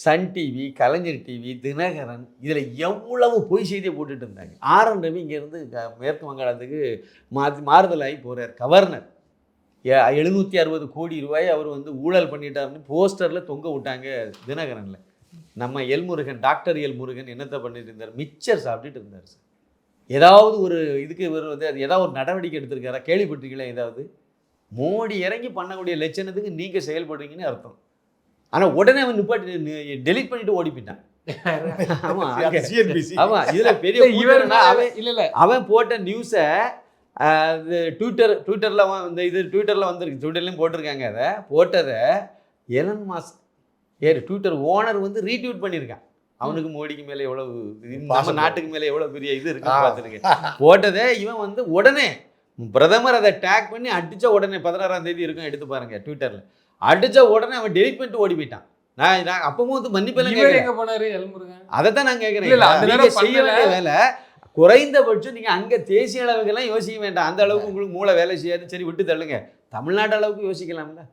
Sun TV, கலைஞர் TV, Dinakaran இதில் எவ்வளவு பொய் செய்தியை போட்டுட்டு இருந்தாங்க. ஆர்.என். ரவி இங்கேருந்து மேற்கு வங்காளத்துக்கு மாறுதலாகி போகிறார். கவர்னர் 760 கோடி ரூபாய் அவர் வந்து ஊழல் பண்ணிட்டாருன்னு போஸ்டரில் தொங்க விட்டாங்க தினகரனில். நம்ம எல்முருகன், டாக்டர் எல்முருகன் என்னத்தை பண்ணிட்டு இருந்தார்? மிச்சர் சாப்பிட்டுட்டு இருந்தார் சார். ஏதாவது ஒரு இதுக்கு இவர் வந்து அது ஏதாவது ஒரு நடவடிக்கை எடுத்திருக்காரா? கேள்விப்பட்டிருக்கீங்களா? ஏதாவது மோடி இறங்கி பண்ணக்கூடிய லட்சணத்துக்கு நீங்கள் செயல்படுறீங்கன்னு அர்த்தம். ஆனால் உடனே அவன் நிப்பாட்டி டெலிட் பண்ணிட்டு ஓடி போயிட்டான். ஆமாம், இதில் பெரிய அவன் போட்ட நியூஸை ட்விட்டரில் வந்து ட்விட்டரில் வந்துருக்கு, ட்விட்டர்லையும் போட்டிருக்காங்க. அதை போட்டதை எலன் மாஸ்க் ட்விட்டர் ஓனர் வந்து ரீட்வீட் பண்ணியிருக்கான். அவனுக்கு மோடிக்கு மேலே எவ்வளோ, நம்ம நாட்டுக்கு மேலே எவ்வளோ பெரிய இது இருக்குன்னு பார்த்துருக்கேன். போட்டதே இவன் வந்து உடனே பிரதமர் அதை டேக் பண்ணி அடித்த உடனே 16ஆம் தேதி இருக்கும், எடுத்து பாருங்கள் ட்விட்டரில். அடித்த உடனே அவன் டெலிட் பண்ணிட்டு ஓடி போயிட்டான். நான் அப்பவும் வந்து மன்னிப்பெல்லாம் கேட்குறேன். அதை தான் நான் கேட்குறேன். செய்ய வேண்டிய வேலை குறைந்தபட்சம் நீங்கள் அங்கே தேசிய அளவுக்கெல்லாம் யோசிக்க வேண்டாம். அந்த அளவுக்கு உங்களுக்கு மூளை வேலை செய்யாது, சரி விட்டு தள்ளுங்க. தமிழ்நாட்டு அளவுக்கு யோசிக்கலாம்ல.